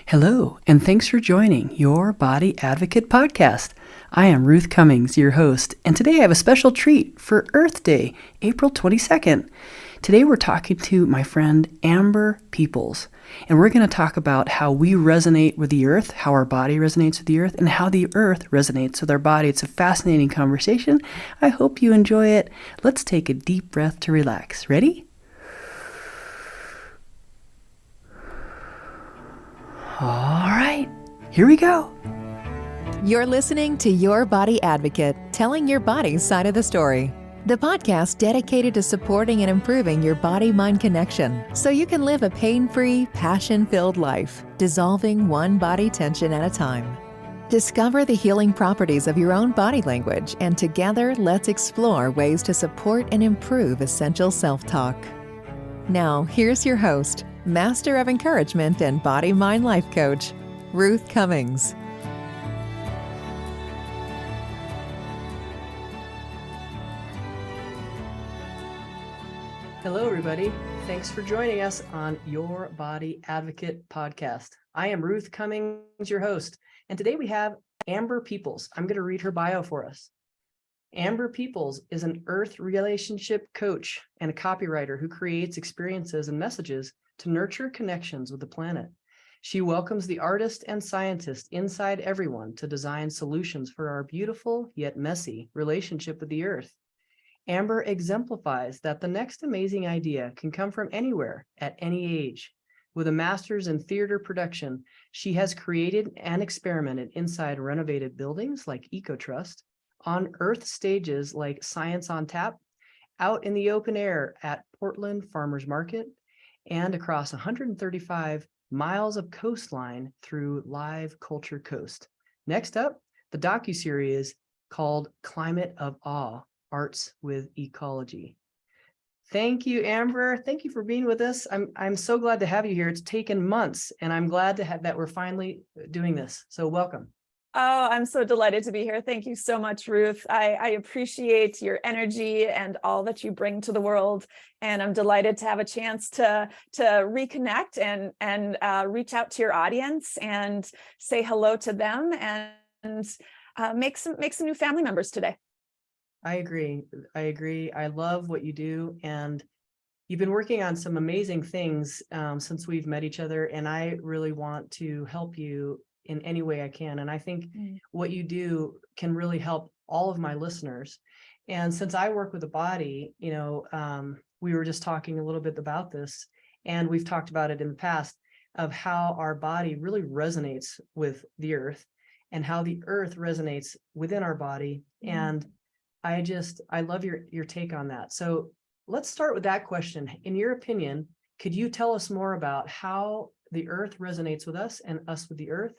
Hello, and thanks for joining Your Body Advocate podcast. I am Ruth Cummings, your host, and today I have a special treat for Earth Day, April 22nd. Today we're talking to my friend Amber Peoples, and we're going to talk about how we resonate with the earth, how our body resonates with the earth, and how the earth resonates with our body. It's a fascinating conversation. I hope you enjoy it. Let's take a deep breath to relax. Ready? All right, here we go. You're listening to Your Body Advocate, telling your body's side of the story. The podcast dedicated to supporting and improving your body-mind connection so you can live a pain-free, passion-filled life, dissolving one body tension at a time. Discover the healing properties of your own body language, and together let's explore ways to support and improve essential self-talk. Now, here's your host, Master of Encouragement and Body-Mind Life Coach, Ruth Cummings. Hello, everybody. Thanks for joining us on Your Body Advocate podcast. I am Ruth Cummings, your host, and today we have Amber Peoples. I'm going to read her bio for us. Amber Peoples is an earth relationship coach and a copywriter who creates experiences and messages to nurture connections with the planet. She welcomes the artist and scientist inside everyone to design solutions for our beautiful yet messy relationship with the earth. Amber exemplifies that the next amazing idea can come from anywhere at any age. With a master's in theater production, she has created and experimented inside renovated buildings like Ecotrust, on earth stages like Science on Tap, out in the open air at Portland Farmers Market, and across 135 miles of coastline through Live Culture Coast. Next up, the docuseries called Climate of Awe, Arts with Ecology. Thank you, Amber. Thank you for being with us. I'm so glad to have you here. It's taken months, and I'm glad to have that we're finally doing this. So welcome. Oh, I'm so delighted to be here. Thank you so much, Ruth. I appreciate your energy and all that you bring to the world. And I'm delighted to have a chance to reconnect and reach out to your audience and say hello to them and make some new family members today. I agree. I love what you do. And you've been working on some amazing things since we've met each other. And I really want to help you in any way I can. And I think what you do can really help all of my listeners. And since I work with the body, we were just talking a little bit about this, and we've talked about it in the past of how our body really resonates with the earth and how the earth resonates within our body. And I love your take on that. So let's start with that question. In your opinion, could you tell us more about how the earth resonates with us and us with the earth?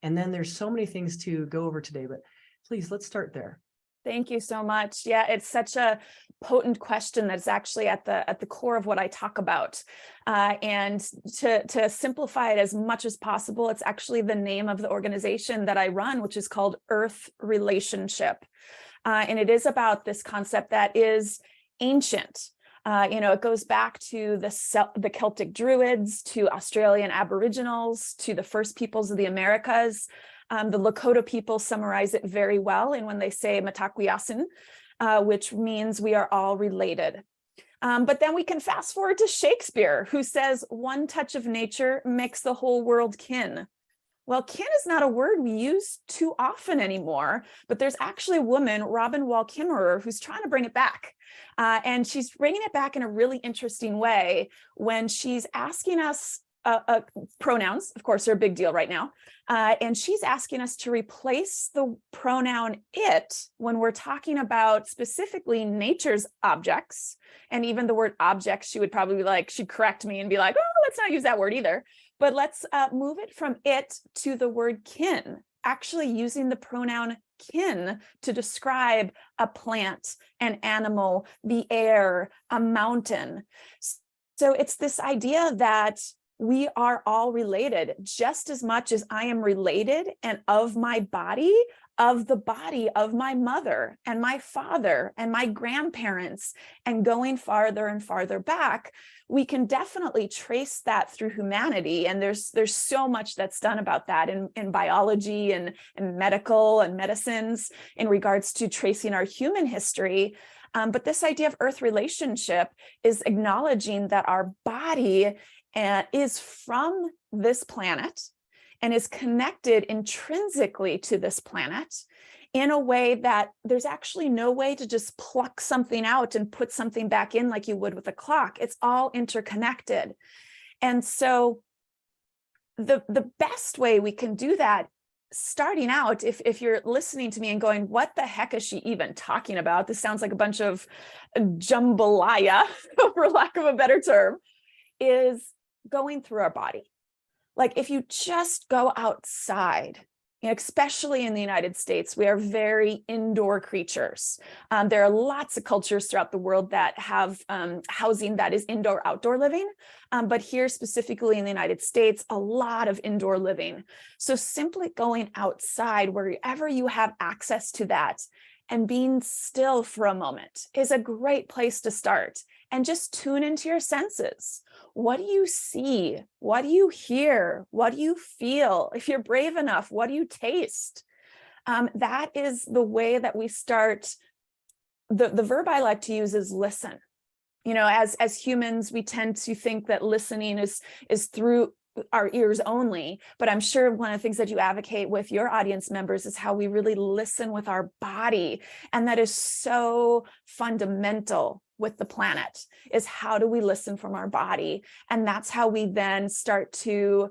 And then there's so many things to go over today, but please, let's start there. Thank you so much. Yeah, it's such a potent question that's actually at the core of what I talk about. And to simplify it as much as possible, it's actually the name of the organization that I run, which is called Earth Relationship. And it is about this concept that is ancient. It goes back to the Celtic Druids, to Australian Aboriginals, to the first peoples of the Americas. The Lakota people summarize it very well in when they say Mataquiasin, which means we are all related. But then we can fast forward to Shakespeare, who says, "One touch of nature makes the whole world kin." Well, kin is not a word we use too often anymore, but there's actually a woman, Robin Wall Kimmerer, who's trying to bring it back. And she's bringing it back in a really interesting way when she's asking us pronouns, of course, are a big deal right now. And she's asking us to replace the pronoun it when we're talking about specifically nature's objects. And even the word objects, she would probably she'd correct me and be like, oh, let's not use that word either. But let's move it from it to the word kin, actually using the pronoun kin to describe a plant, an animal, the air, a mountain. So it's this idea that we are all related just as much as I am related and of my body, of the body of my mother and my father and my grandparents, and going farther and farther back. We can definitely trace that through humanity. And there's so much that's done about that in biology and medical and medicines in regards to tracing our human history. But this idea of earth relationship is acknowledging that our body is from this planet and is connected intrinsically to this planet in a way that there's actually no way to just pluck something out and put something back in like you would with a clock. It's all interconnected. And so the best way we can do that, starting out, if you're listening to me and going, what the heck is she even talking about? This sounds like a bunch of jambalaya, for lack of a better term, is going through our body. Like if you just go outside, especially in the United States, we are very indoor creatures. There are lots of cultures throughout the world that have housing that is indoor-outdoor living. But here specifically in the United States, a lot of indoor living. So simply going outside wherever you have access to that and being still for a moment is a great place to start. And just tune into your senses. What do you see? What do you hear? What do you feel? If you're brave enough, what do you taste? That is the way that we start. The verb I like to use is listen. As humans, we tend to think that listening is through our ears only, but I'm sure one of the things that you advocate with your audience members is how we really listen with our body. And that is so fundamental with the planet, is how do we listen from our body? And that's how we then start to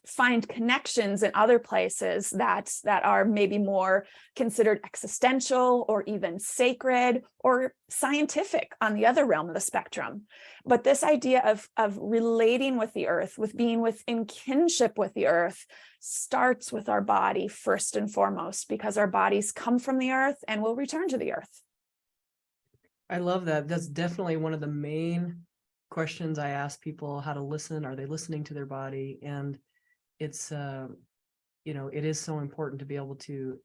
find connections in other places that are maybe more considered existential or even sacred or scientific on the other realm of the spectrum. But this idea of relating with the earth, with being in kinship with the earth, starts with our body first and foremost, because our bodies come from the earth and will return to the earth. I love that. That's definitely one of the main questions I ask people: how to listen. Are they listening to their body? And it's it is so important to be able to,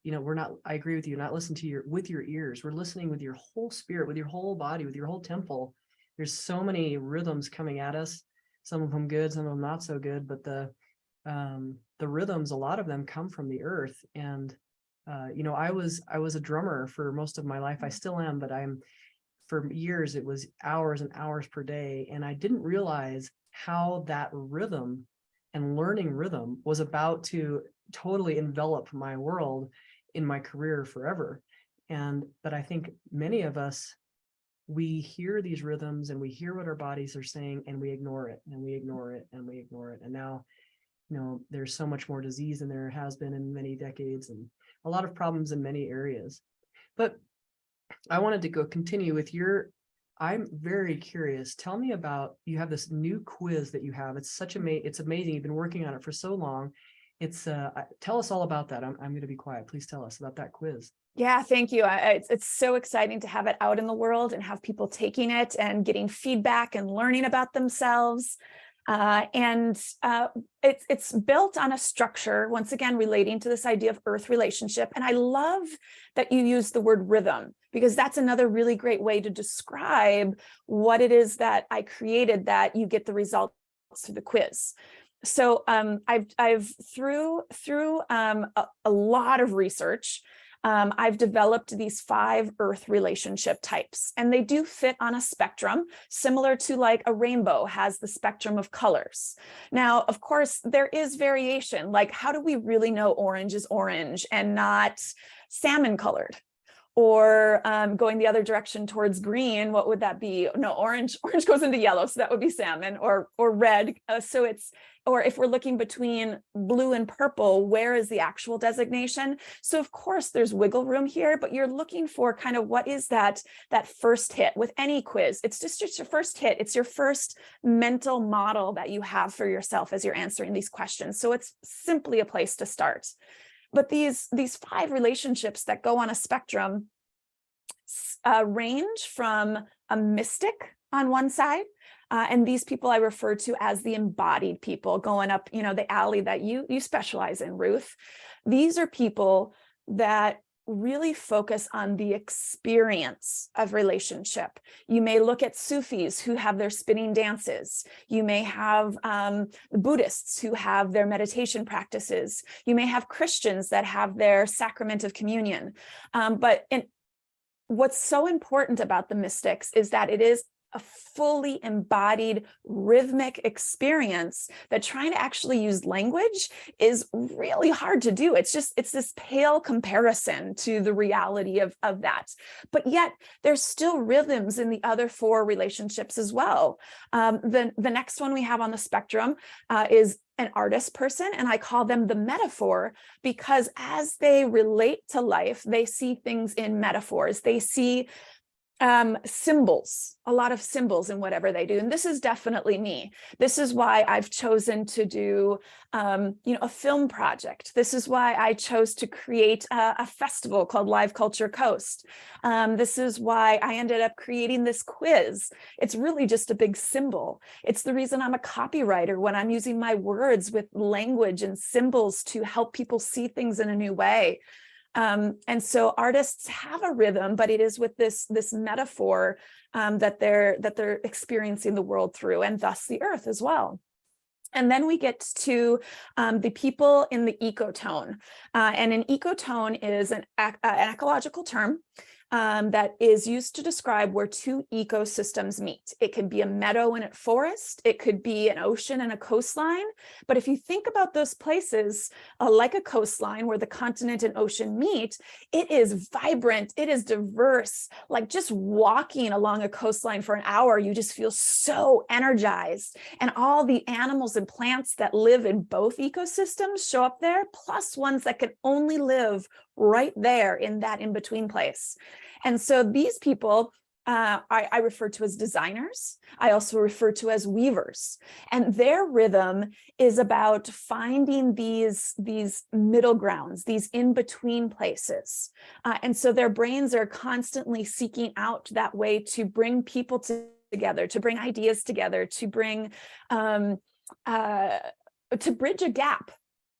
I agree with you, not listen to with your ears. We're listening with your whole spirit, with your whole body, with your whole temple. There's so many rhythms coming at us, some of them good, some of them not so good, but the rhythms, a lot of them come from the earth. And I was a drummer for most of my life. I still am, but for years, it was hours and hours per day. And I didn't realize how that rhythm and learning rhythm was about to totally envelop my world in my career forever. But I think many of us, we hear these rhythms and we hear what our bodies are saying, and we ignore it and we ignore it and we ignore it. And now, there's so much more disease than there has been in many decades, and a lot of problems in many areas. But I wanted to continue with I'm very curious. Tell me about, you have this new quiz that you have. It's it's amazing. You've been working on it for so long. Tell us all about that. I'm going to be quiet. Please tell us about that quiz. Yeah, thank you. It's so exciting to have it out in the world and have people taking it and getting feedback and learning about themselves. It's built on a structure, once again, relating to this idea of earth relationship. And I love that you use the word rhythm, because that's another really great way to describe what it is that I created, that you get the results through the quiz. So I've through a lot of research, I've developed these 5 earth relationship types, and they do fit on a spectrum, similar to like a rainbow has the spectrum of colors. Now, of course, there is variation. Like, how do we really know orange is orange and not salmon colored? Or going the other direction towards green, what would that be? No, orange goes into yellow, so that would be salmon, or red. Or if we're looking between blue and purple, where is the actual designation? So of course there's wiggle room here, but you're looking for kind of what is that first hit with any quiz. It's just your first hit. It's your first mental model that you have for yourself as you're answering these questions. So it's simply a place to start. But these 5 relationships that go on a spectrum range from a mystic on one side, And these people I refer to as the embodied people, going up, the alley that you specialize in, Ruth. These are people that really focus on the experience of relationship. You may look at Sufis who have their spinning dances. You may have Buddhists who have their meditation practices. You may have Christians that have their sacrament of communion. But what's so important about the mystics is that it is a fully embodied rhythmic experience that trying to actually use language is really hard to do. It's this pale comparison to the reality of that. But yet there's still rhythms in the other 4 relationships as well. The next one we have on the spectrum is an artist person, and I call them the metaphor, because as they relate to life, they see things in metaphors. They see symbols, a lot of symbols in whatever they do. And this is definitely me. This is why I've chosen to do, a film project. This is why I chose to create a festival called Live Culture Coast. This is why I ended up creating this quiz. It's really just a big symbol. It's the reason I'm a copywriter, when I'm using my words with language and symbols to help people see things in a new way. And so artists have a rhythm, but it is with this metaphor that they're experiencing the world through, and thus the earth as well. And then we get to the people in the ecotone. And an ecotone is an ecological term that is used to describe where 2 ecosystems meet. It could be a meadow and a forest. It could be an ocean and a coastline. But if you think about those places like a coastline where the continent and ocean meet, it is vibrant. It is diverse. Like just walking along a coastline for an hour, you just feel so energized. And all the animals and plants that live in both ecosystems show up there, plus ones that can only live right there in that in-between place. And so these people I refer to as designers. I also refer to as weavers. And their rhythm is about finding these middle grounds, these in-between places. And so their brains are constantly seeking out that way to bring people together, to bring ideas together, to bring, to bridge a gap.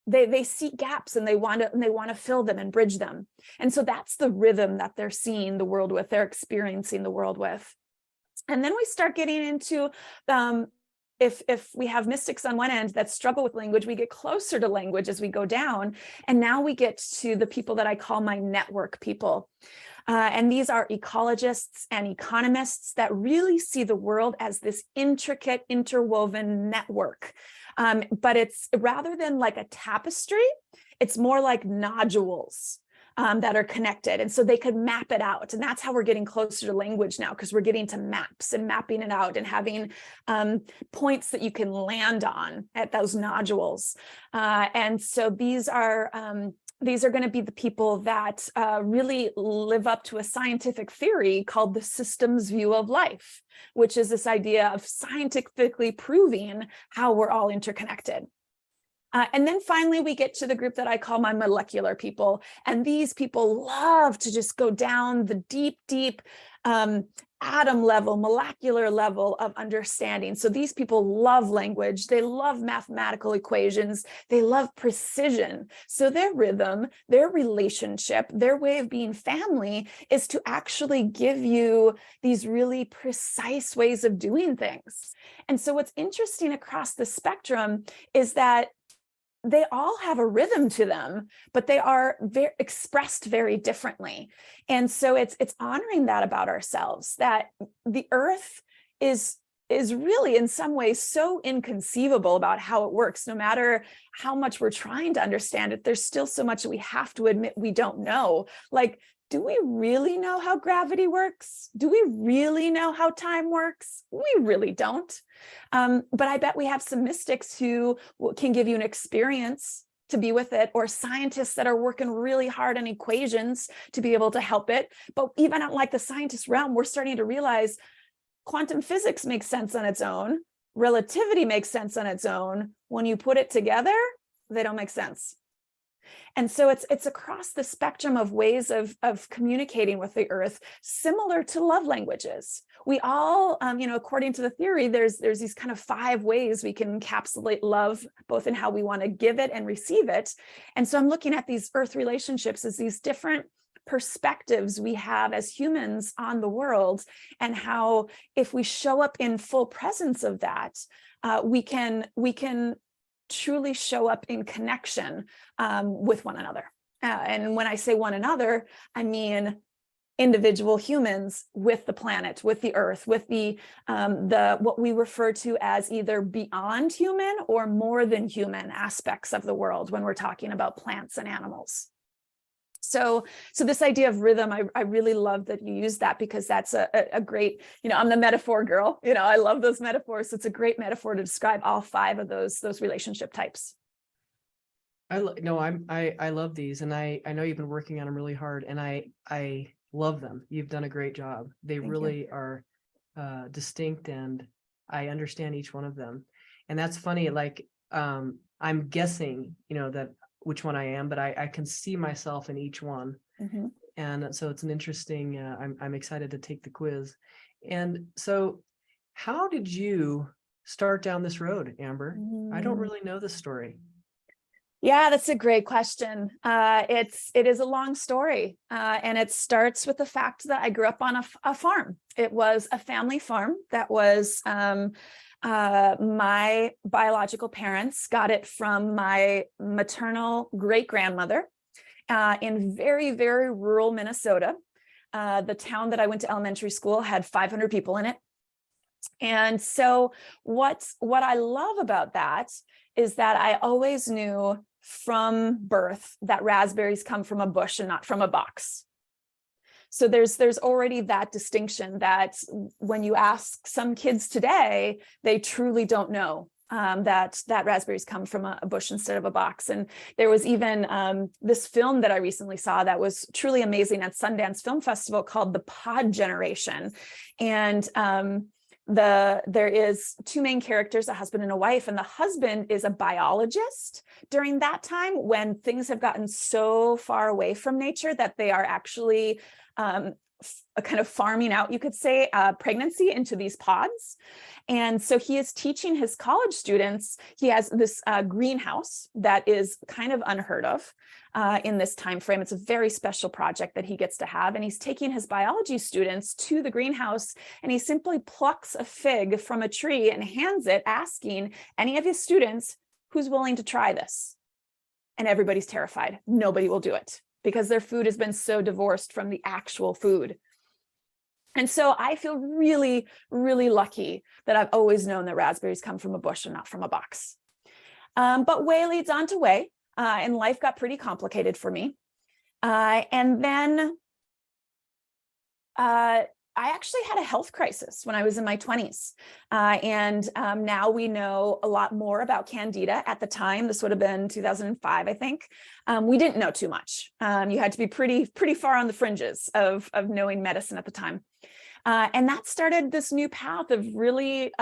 They see gaps and they want to fill them and bridge them. And so that's the rhythm that they're seeing the world with, they're experiencing the world with. And then we start getting into, if we have mystics on one end that struggle with language, we get closer to language as we go down. And now we get to the people that I call my network people. And these are ecologists and economists that really see the world as this intricate, interwoven network. But it's rather than like a tapestry, it's more like nodules that are connected. And so they could map it out. And that's how we're getting closer to language now, because we're getting to maps and mapping it out and having points that you can land on at those nodules. And so these are going to be the people that really live up to a scientific theory called the systems view of life, which is this idea of scientifically proving how we're all interconnected. And then finally, we get to the group that I call my molecular people. And these people love to just go down the deep atom level, molecular level of understanding. So these people love language. They love mathematical equations. They love precision. So their rhythm, their relationship, their way of being family is to actually give you these really precise ways of doing things. And so what's interesting across the spectrum is that they all have a rhythm to them, but they are expressed very differently. And so it's honoring that about ourselves, that the earth is really in some ways so inconceivable about how it works. No matter how much we're trying to understand it, there's still so much that we have to admit we don't know. Like, do we really know how gravity works? Do we really know how time works? We really don't. But I bet we have some mystics who can give you an experience to be with it, or scientists that are working really hard on equations to be able to help it. But even at like the scientist realm, we're starting to realize quantum physics makes sense on its own. Relativity makes sense on its own. When you put it together, they don't make sense. And so it's across the spectrum of ways of communicating with the earth, similar to love languages. We all, according to the theory, there's these kind of 5 ways we can encapsulate love, both in how we want to give it and receive it. And so I'm looking at these earth relationships as these different perspectives we have as humans on the world, and how if we show up in full presence of that, we can truly show up in connection with one another. And when I say one another, I mean individual humans with the planet, with the earth, with the what we refer to as either beyond human or more than human aspects of the world when we're talking about plants and animals. So this idea of rhythm, I really love that you use that, because that's a great, I'm the metaphor girl, I love those metaphors. So it's a great metaphor to describe all 5 of those relationship types. I love these, and I know you've been working on them really hard, and I love them. You've done a great job. They really are distinct, and I understand each one of them. And that's funny. Like I'm guessing, that which one I am, but I can see myself in each one. Mm-hmm. And so it's an interesting, I'm excited to take the quiz. And so how did you start down this road, Amber? I don't really know the story. Yeah, that's a great question. It is a long story, and it starts with the fact that I grew up on a farm. It was a family farm that was my biological parents got it from my maternal great-grandmother in very, very rural Minnesota. The town that I went to elementary school had 500 people in it. And so what I love about that is that I always knew from birth that raspberries come from a bush and not from a box. So there's already that distinction that when you ask some kids today, they truly don't know that raspberries come from a bush instead of a box. And there was even this film that I recently saw that was truly amazing at Sundance Film Festival called The Pod Generation. And there is 2 main characters, a husband and a wife, and the husband is a biologist during that time when things have gotten so far away from nature that they are actually kind of farming out, you could say, pregnancy into these pods. And so he is teaching his college students. He has this greenhouse that is kind of unheard of in this time frame. It's a very special project that he gets to have. And he's taking his biology students to the greenhouse, and he simply plucks a fig from a tree and hands it, asking any of his students, who's willing to try this? And everybody's terrified. Nobody will do it, because their food has been so divorced from the actual food. And so I feel really, really lucky that I've always known that raspberries come from a bush and not from a box. But way leads on to way, and life got pretty complicated for me. And then I actually had a health crisis when I was in my 20s. And now we know a lot more about Candida. At the time, this would have been 2005, I think. We didn't know too much. You had to be pretty far on the fringes of knowing medicine at the time. And that started this new path of really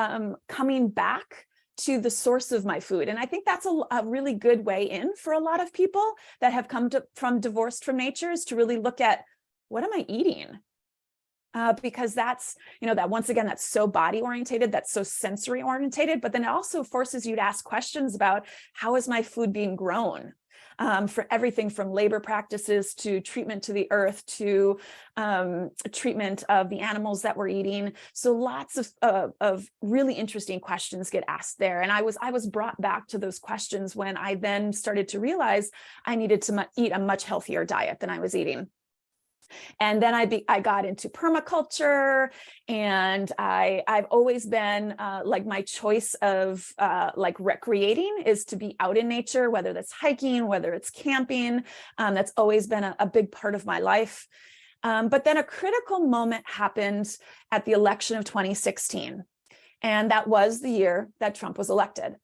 coming back to the source of my food. And I think that's a really good way in for a lot of people that have come from divorced from nature, is to really look at, what am I eating? Because that's, that once again, that's so body orientated, that's so sensory orientated, but then it also forces you to ask questions about, how is my food being grown? For everything from labor practices to treatment to the earth to treatment of the animals that we're eating. So lots of really interesting questions get asked there. And I was brought back to those questions when I then started to realize I needed to eat a much healthier diet than I was eating. And then I got into permaculture, and I've always been like, my choice of like recreating is to be out in nature, whether that's hiking, whether it's camping. That's always been a big part of my life. But then a critical moment happened at the election of 2016. And that was the year that Trump was elected.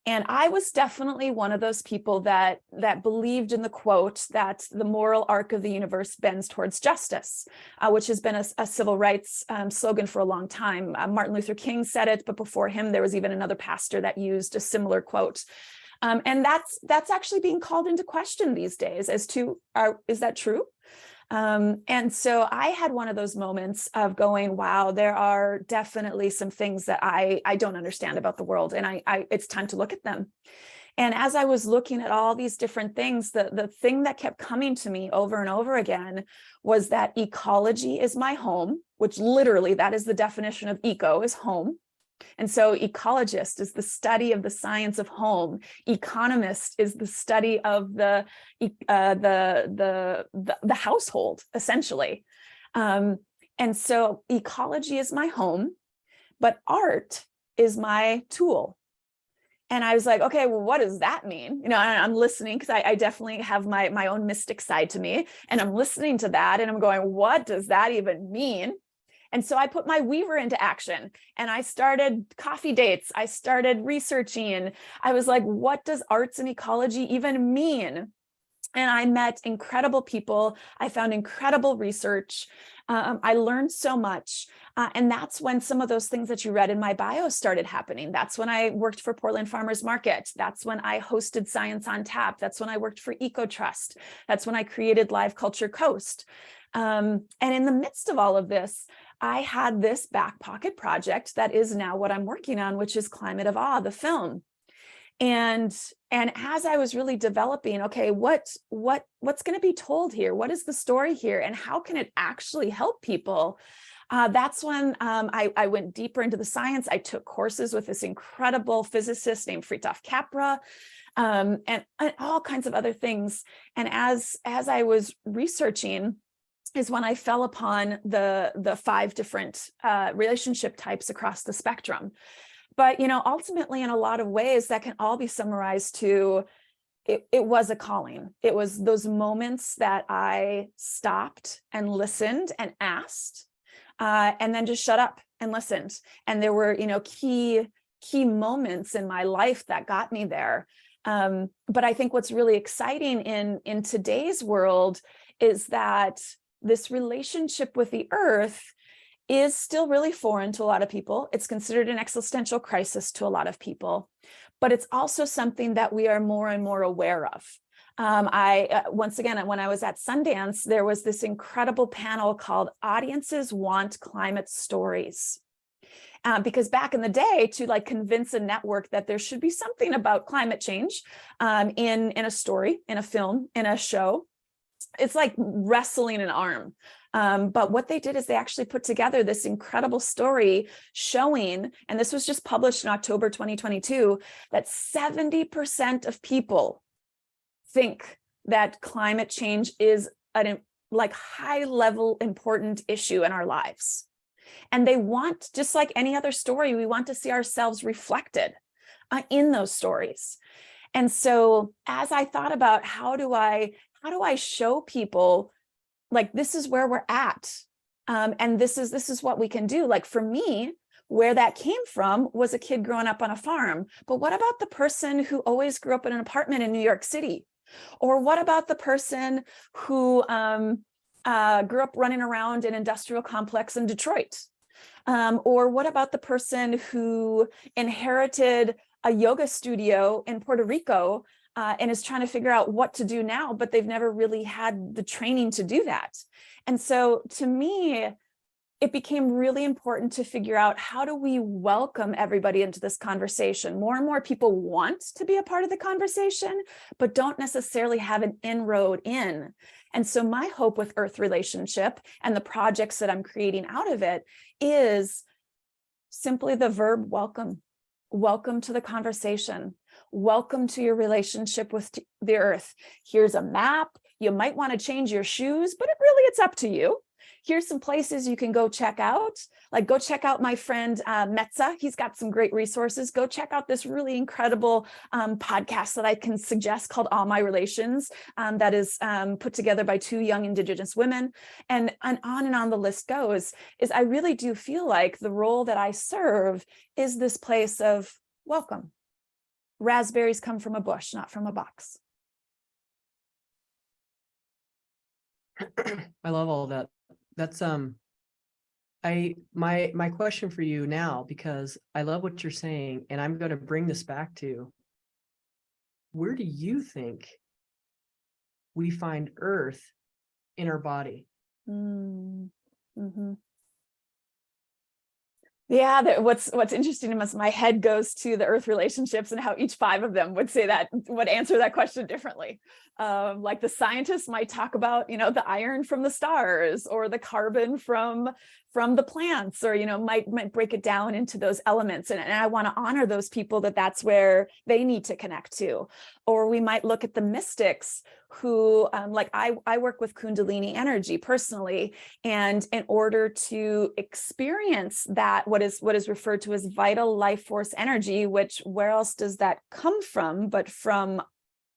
And I was definitely one of those people that believed in the quote that the moral arc of the universe bends towards justice, which has been a civil rights slogan for a long time. Martin Luther King said it, but before him, there was even another pastor that used a similar quote. And that's actually being called into question these days as to, is that true? And so I had one of those moments of going, wow, there are definitely some things that I don't understand about the world, and it's time to look at them. And as I was looking at all these different things, the thing that kept coming to me over and over again was that ecology is my home, which literally that is the definition of eco, is home. And so ecologist is the study of the science of home. Economist is the study of the household, essentially. And so ecology is my home, but art is my tool. And I was like, okay, well, what does that mean? You know, I'm listening because I definitely have my own mystic side to me. And I'm listening to that and I'm going, what does that even mean? And so I put my weaver into action and I started coffee dates. I started researching. I was like, what does arts and ecology even mean? And I met incredible people. I found incredible research. I learned so much. And that's when some of those things that you read in my bio started happening. That's when I worked for Portland Farmers Market. That's when I hosted Science on Tap. That's when I worked for Ecotrust. That's when I created Live Culture Coast. And in the midst of all of this, I had this back pocket project that is now what I'm working on, which is Climate of Awe, the film. And as I was really developing, okay, what's going to be told here? What is the story here? And how can it actually help people? That's when I went deeper into the science. I took courses with this incredible physicist named Fritjof Capra, and all kinds of other things. And as I was researching, is when I fell upon the 5 different relationship types across the spectrum. But, you know, ultimately, in a lot of ways, that can all be summarized to, it was a calling. It was those moments that I stopped and listened and asked, and then just shut up and listened. And there were, you know, key moments in my life that got me there. But I think what's really exciting in today's world is that this relationship with the earth is still really foreign to a lot of people. It's considered an existential crisis to a lot of people, but it's also something that we are more and more aware of. Once again, when I was at Sundance, there was this incredible panel called Audiences Want Climate Stories. Because back in the day, to like convince a network that there should be something about climate change in a story, in a film, in a show, it's like wrestling an arm. But what they did is they actually put together this incredible story showing, and this was just published in October 2022, that 70% of people think that climate change is a like high level important issue in our lives. And they want, just like any other story, we want to see ourselves reflected in those stories. And so as I thought about how do I show people, like, this is where we're at, and this is what we can do. Like for me, where that came from was a kid growing up on a farm. But what about the person who always grew up in an apartment in New York City? Or what about the person who grew up running around an industrial complex in Detroit? Or what about the person who inherited a yoga studio in Puerto Rico and is trying to figure out what to do now, but they've never really had the training to do that? And so to me, it became really important to figure out, how do we welcome everybody into this conversation? More and more people want to be a part of the conversation, but don't necessarily have an inroad in. And so my hope with Earth Relationship and the projects that I'm creating out of it is simply the verb welcome. Welcome to the conversation. Welcome to your relationship with the earth. Here's a map. You might want to change your shoes, but it's up to you. Here's some places you can go check out. Like, go check out my friend Metza. He's got some great resources. Go check out this really incredible podcast that I can suggest called All My Relations, that is put together by 2 young Indigenous women. And on the list goes, is I really do feel like the role that I serve is this place of welcome. Raspberries come from a bush, not from a box. I love all that. That's my question for you now, because I love what you're saying, and I'm going to bring this back to where do you think we find earth in our body? Mm-hmm. Yeah, what's interesting is my head goes to the earth relationships and how each 5 of them would answer that question differently. Like the scientists might talk about, the iron from the stars or the carbon from the plants, or, might break it down into those elements. And I want to honor those people that's where they need to connect to. Or we might look at the mystics who, like I work with Kundalini energy personally. And in order to experience that, what is referred to as vital life force energy, which where else does that come from but from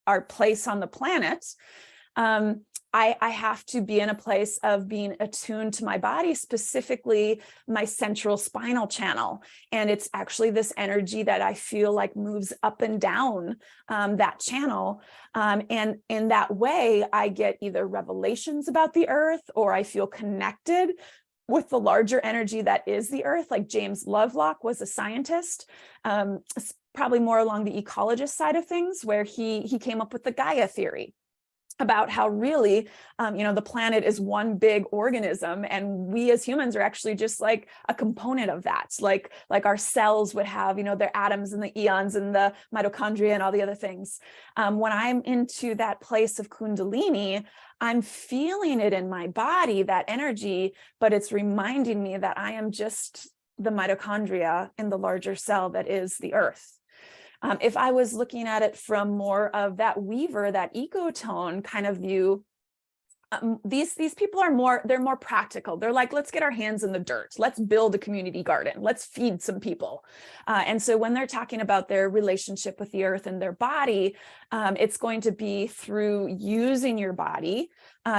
our place on the planet? I have to be in a place of being attuned to my body, specifically my central spinal channel. And it's actually this energy that I feel like moves up and down that channel. And in that way, I get either revelations about the earth, or I feel connected with the larger energy that is the earth. Like James Lovelock was a scientist, probably more along the ecologist side of things, where he came up with the Gaia theory about how really, the planet is one big organism, and we as humans are actually just like a component of that. Like our cells would have, their atoms and the eons and the mitochondria and all the other things. When I'm into that place of Kundalini, I'm feeling it in my body, that energy, but it's reminding me that I am just the mitochondria in the larger cell that is the earth. If I was looking at it from more of that weaver, that ecotone kind of view, these people are they're more practical. They're like, let's get our hands in the dirt. Let's build a community garden. Let's feed some people. And so when they're talking about their relationship with the earth and their body, it's going to be through using your body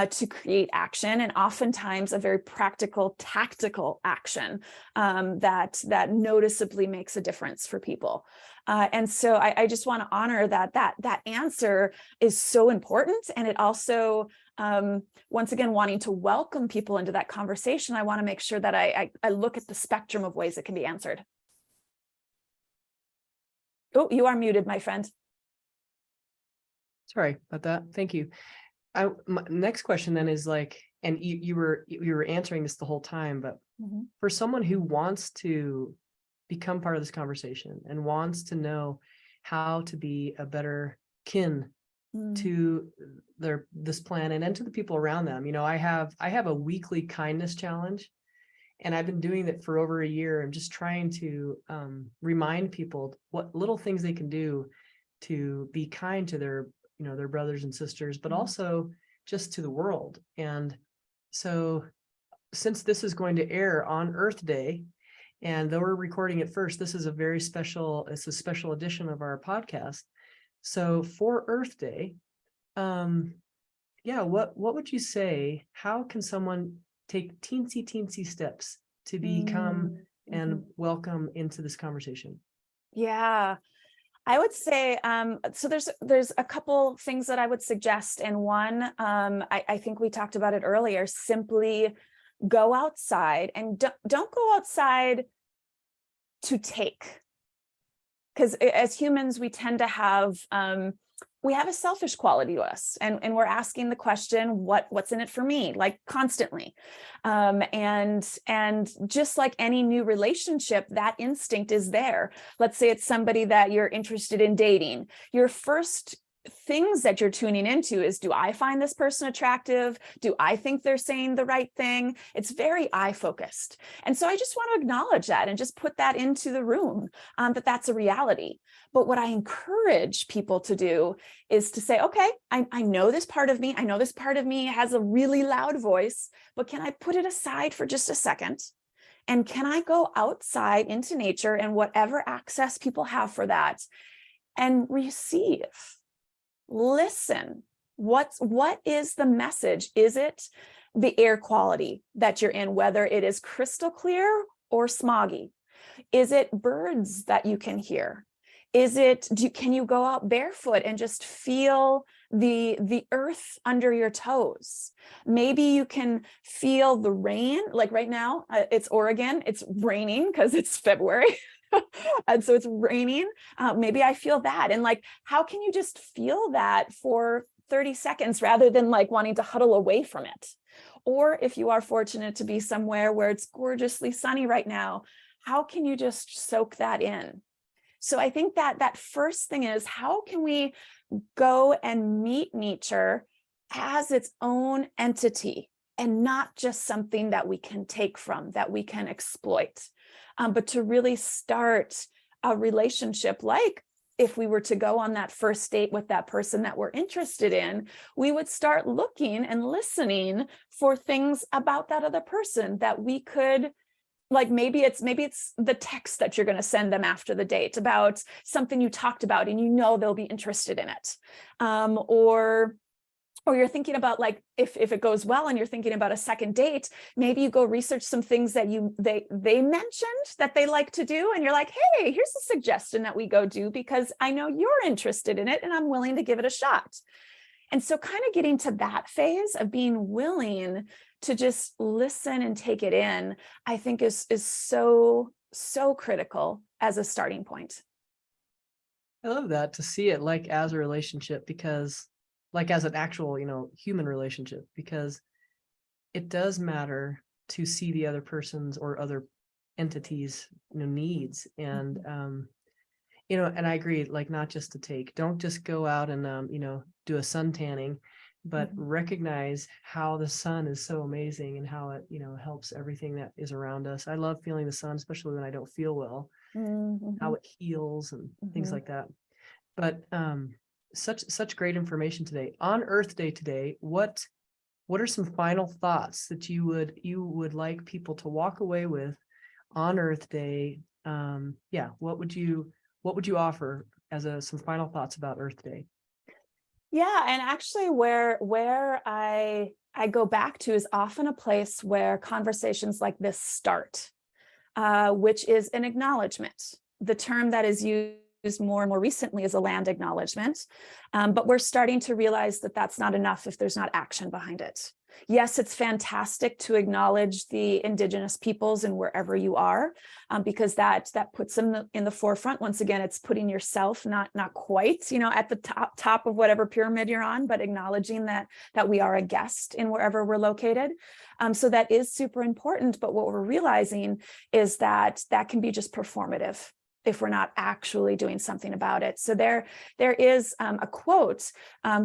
to create action, and oftentimes a very practical, tactical action that noticeably makes a difference for people. And so I just want to honor that answer is so important. And it also, once again, wanting to welcome people into that conversation, I want to make sure that I look at the spectrum of ways it can be answered. Oh, you are muted, my friend. Sorry about that. Thank you. My next question then is like, and you were answering this the whole time, but for someone who wants to become part of this conversation and wants to know how to be a better kin to this planet and to the people around them, I have a weekly kindness challenge, and I've been doing it for over a year. I'm just trying to remind people what little things they can do to be kind to their brothers and sisters, but also just to the world. And so since this is going to air on Earth Day, and though we're recording it first, this is a special edition of our podcast. So for Earth Day, what would you say? How can someone take teensy steps to become and welcome into this conversation? Yeah, I would say, so there's a couple things that I would suggest. And one, I think we talked about it earlier, simply go outside, and don't go outside to take. Because as humans, we tend to have, we have a selfish quality to us, and we're asking the question, what's in it for me, like constantly. And just like any new relationship, that instinct is there. Let's say it's somebody that you're interested in dating. Your first things that you're tuning into is, do I find this person attractive? Do I think they're saying the right thing? It's very eye focused. And so I just want to acknowledge that and just put that into the room, that that's a reality. But what I encourage people to do is to say, okay, I know this part of me. I know this part of me has a really loud voice, but can I put it aside for just a second? And can I go outside into nature and whatever access people have for that, and receive? Listen, what is the message? Is it the air quality that you're in, whether it is crystal clear or smoggy? Is it birds that you can hear? Can you go out barefoot and just feel the earth under your toes? Maybe you can feel the rain. Like right now, it's Oregon, it's raining because it's February. And so it's raining. Maybe I feel that. And like, how can you just feel that for 30 seconds rather than like wanting to huddle away from it? Or if you are fortunate to be somewhere where it's gorgeously sunny right now, how can you just soak that in? So I think that first thing is, how can we go and meet nature as its own entity and not just something that we can take from, that we can exploit, but to really start a relationship. Like if we were to go on that first date with that person that we're interested in, we would start looking and listening for things about that other person that we could, like, maybe it's the text that you're going to send them after the date about something you talked about and you know they'll be interested in it. Or you're thinking about, like, if it goes well and you're thinking about a second date, maybe you go research some things that they mentioned that they like to do, and you're like, hey, here's a suggestion that we go do because I know you're interested in it and I'm willing to give it a shot. And so kind of getting to that phase of being willing to just listen and take it in, I think is so critical as a starting point. I love that, to see it like as a relationship, because like as an actual, human relationship, because it does matter to see the other person's or other entities, needs. And, and I agree, like, not just to don't just go out and, do a sun tanning, but recognize how the sun is so amazing and how it, helps everything that is around us. I love feeling the sun, especially when I don't feel well, how it heals and things like that. But, such great information today on Earth Day today. What are some final thoughts that you would like people to walk away with on Earth Day? What would you offer as some final thoughts about Earth Day? Yeah, and actually where I go back to is often a place where conversations like this start, which is an acknowledgement. The term that is used more and more recently is a land acknowledgement, but we're starting to realize that that's not enough if there's not action behind it. Yes, it's fantastic to acknowledge the indigenous peoples and wherever you are, because that puts them in the forefront. Once again, it's putting yourself not quite, at the top of whatever pyramid you're on, but acknowledging that we are a guest in wherever we're located. So that is super important. But what we're realizing is that can be just performative if we're not actually doing something about it. So there is a quote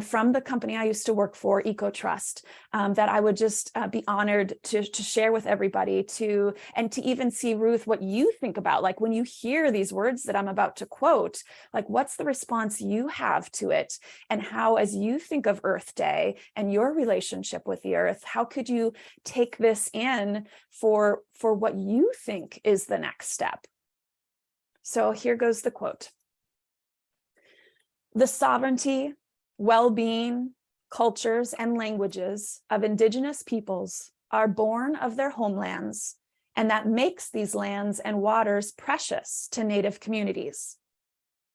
from the company I used to work for, Ecotrust, that I would just be honored to share with everybody, and to even see, Ruth, what you think about, like, when you hear these words that I'm about to quote, like, what's the response you have to it, and how, as you think of Earth Day and your relationship with the earth, how could you take this in for what you think is the next step? So here goes the quote. The sovereignty, well-being, cultures, and languages of indigenous peoples are born of their homelands, and that makes these lands and waters precious to Native communities.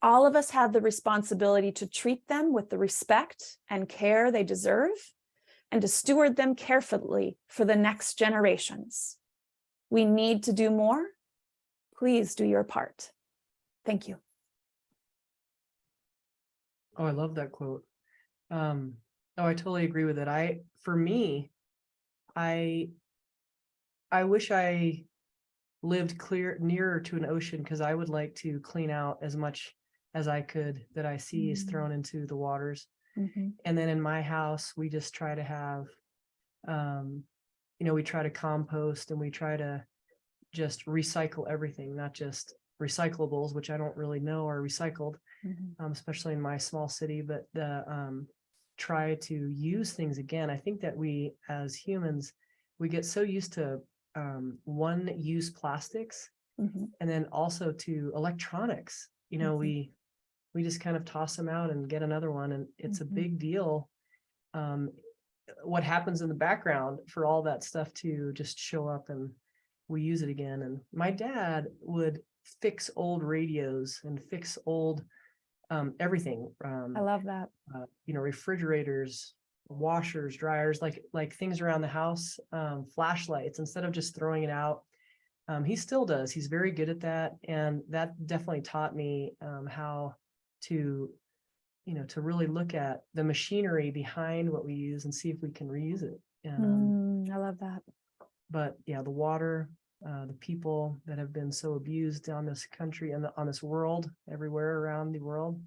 All of us have the responsibility to treat them with the respect and care they deserve, and to steward them carefully for the next generations. We need to do more. Please do your part. Thank you. Oh, I love that quote. I totally agree with it. For me, I wish I lived nearer to an ocean, because I would like to clean out as much as I could that I see is thrown into the waters. And then in my house, we just try to have, we try to compost, and we try to just recycle everything, not just recyclables, which I don't really know are recycled, especially in my small city, but try to use things again. I think that we as humans, we get so used to one-use plastics, and then also to electronics. We just kind of toss them out and get another one, and it's a big deal what happens in the background for all that stuff to just show up and we use it again. And my dad would fix old radios and fix old everything. I love that. Refrigerators, washers, dryers, like things around the house, flashlights, instead of just throwing it out. he still does. He's very good at that. And that definitely taught me how to, to really look at the machinery behind what we use and see if we can reuse it. And I love that. but yeah, the water, the people that have been so abused on this country and on this world, everywhere around the world.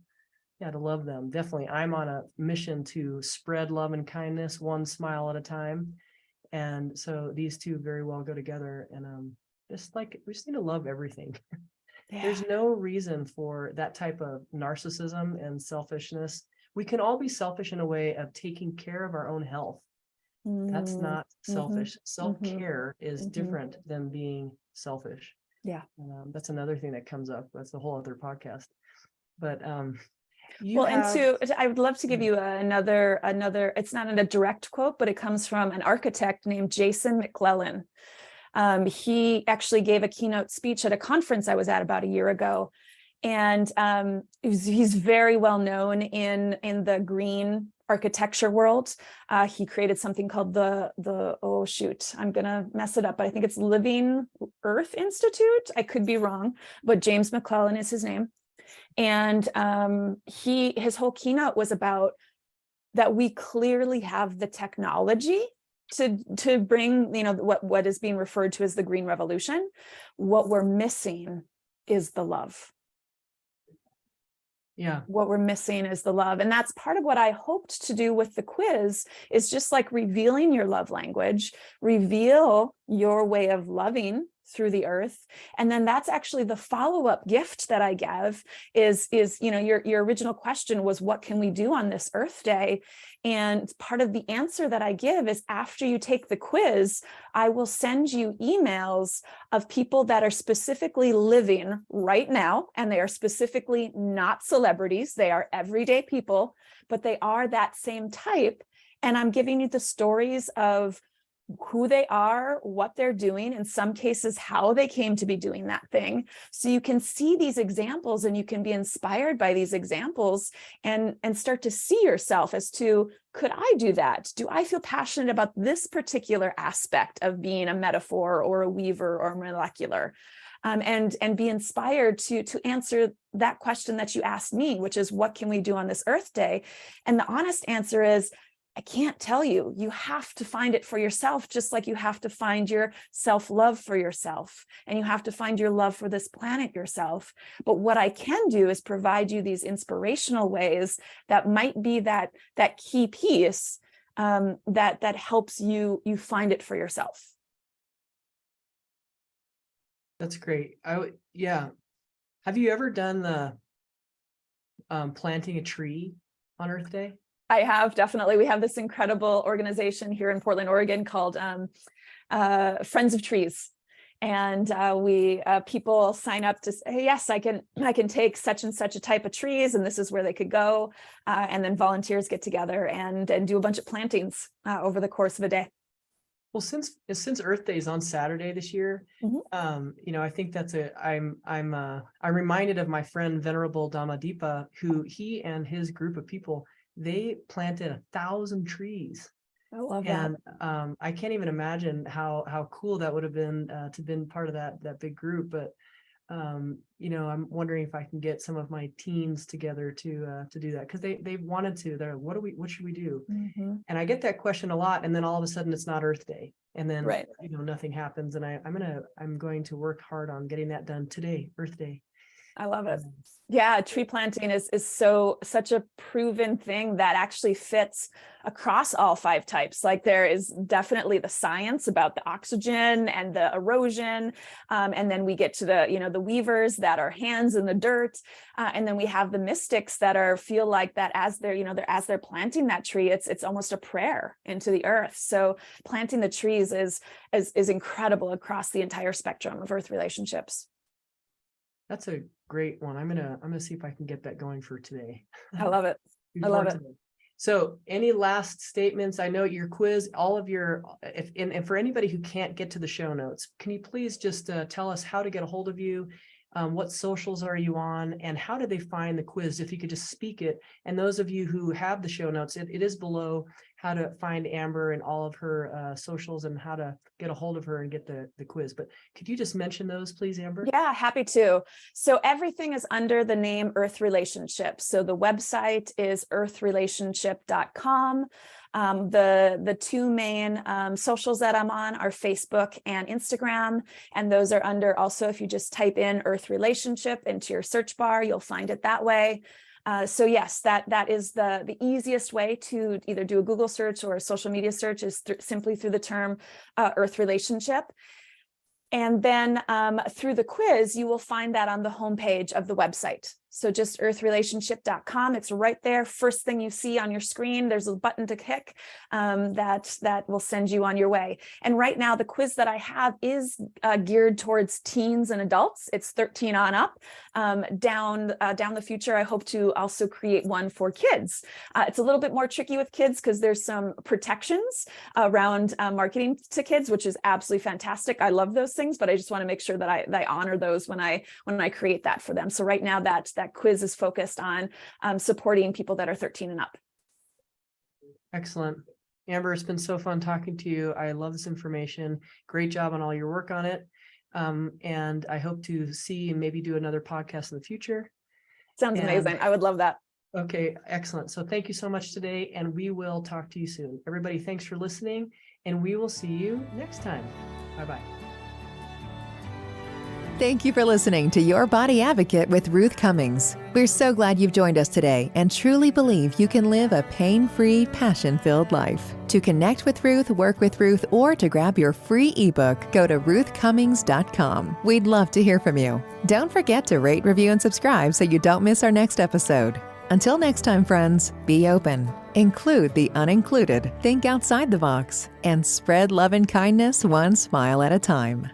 Yeah, to love them. Definitely. I'm on a mission to spread love and kindness, one smile at a time. And so these two very well go together. And just like we just need to love everything. Yeah. There's no reason for that type of narcissism and selfishness. We can all be selfish in a way of taking care of our own health. That's not selfish. Self-care is different than being selfish. Yeah. That's another thing that comes up. That's a whole other podcast. But I would love to give you another, it's not in a direct quote, but it comes from an architect named Jason McClellan. He actually gave a keynote speech at a conference I was at about a year ago. And he's very well known in the green architecture world. He created something called I'm gonna mess it up, but I think it's Living Earth Institute. I could be wrong, but James McClellan is his name. And his whole keynote was about that we clearly have the technology to bring, what is being referred to as the green revolution. What we're missing is the love. Yeah. What we're missing is the love. And that's part of what I hoped to do with the quiz, is just like revealing your love language, reveal your way of loving through the earth. And then that's actually the follow-up gift that I give is your original question was, what can we do on this Earth Day? And part of the answer that I give is, after you take the quiz, I will send you emails of people that are specifically living right now, and they are specifically not celebrities. They are everyday people, but they are that same type. And I'm giving you the stories of who they are, what they're doing, in some cases, how they came to be doing that thing. So you can see these examples and you can be inspired by these examples and start to see yourself as to, could I do that? Do I feel passionate about this particular aspect of being a metaphor or a weaver or molecular? And be inspired to answer that question that you asked me, which is, what can we do on this Earth Day? And the honest answer is, I can't tell you. You have to find it for yourself, just like you have to find your self-love for yourself, and you have to find your love for this planet yourself. But what I can do is provide you these inspirational ways that might be that key piece that helps you find it for yourself. That's great. Yeah. Have you ever done the planting a tree on Earth Day? I have, definitely. We have this incredible organization here in Portland, Oregon called Friends of Trees. And people sign up to say, yes, I can take such and such a type of trees, and this is where they could go. And then volunteers get together and do a bunch of plantings over the course of a day. Well, since Earth Day is on Saturday this year, I think that's I'm reminded of my friend Venerable Dhammadeepa, who he and his group of people, they planted 1,000 trees. I love and that. I can't even imagine how cool that would have been to been part of that big group. But I'm wondering if I can get some of my teens together to do that, because they wanted to. They're, what should we do? And I get that question a lot, and then all of a sudden it's not Earth Day, and then nothing happens. And I'm going to work hard on getting that done today, Earth Day. I love it. Yeah, tree planting is such a proven thing that actually fits across all 5 types. Like, there is definitely the science about the oxygen and the erosion, and then we get to the weavers that are hands in the dirt, and then we have the mystics that feel like that as they're planting that tree, it's almost a prayer into the earth. So planting the trees is incredible across the entire spectrum of earth relationships. That's a great one. I'm gonna see if I can get that going for today. I love it. I love it. So, any last statements? I know your quiz, all of your, and for anybody who can't get to the show notes, can you please just tell us how to get a hold of you? What socials are you on, and how do they find the quiz? If you could just speak it. And those of you who have the show notes, it is below. how to find Amber and all of her socials and how to get a hold of her and get the quiz. But could you just mention those, please, Amber? Yeah, happy to. So everything is under the name Earth Relationship. So the website is earthrelationship.com. The two main socials that I'm on are Facebook and Instagram. And those are under also, if you just type in Earth Relationship into your search bar, you'll find it that way. So yes, that is the easiest way to either do a Google search or a social media search is simply through the term Earth Relationship. And then through the quiz, you will find that on the homepage of the website. So just earthrelationship.com. It's right there. First thing you see on your screen, there's a button to click that will send you on your way. And right now, the quiz that I have is geared towards teens and adults. It's 13 on up. Down the future, I hope to also create one for kids. It's a little bit more tricky with kids because there's some protections around marketing to kids, which is absolutely fantastic. I love those things, but I just want to make sure that I honor those when I create that for them. So right now, that quiz is focused on supporting people that are 13 and up. Excellent. Amber, it's been so fun talking to you. I love this information. Great job on all your work on it. And I hope to see and maybe do another podcast in the future. Sounds amazing. I would love that. Okay, excellent. So thank you so much today, and we will talk to you soon. Everybody, thanks for listening, and we will see you next time. Bye-bye. Thank you for listening to Your Body Advocate with Ruth Cummings. We're so glad you've joined us today and truly believe you can live a pain-free, passion-filled life. To connect with Ruth, work with Ruth, or to grab your free ebook, go to ruthcummings.com. We'd love to hear from you. Don't forget to rate, review, and subscribe so you don't miss our next episode. Until next time, friends, be open, include the unincluded, think outside the box, and spread love and kindness one smile at a time.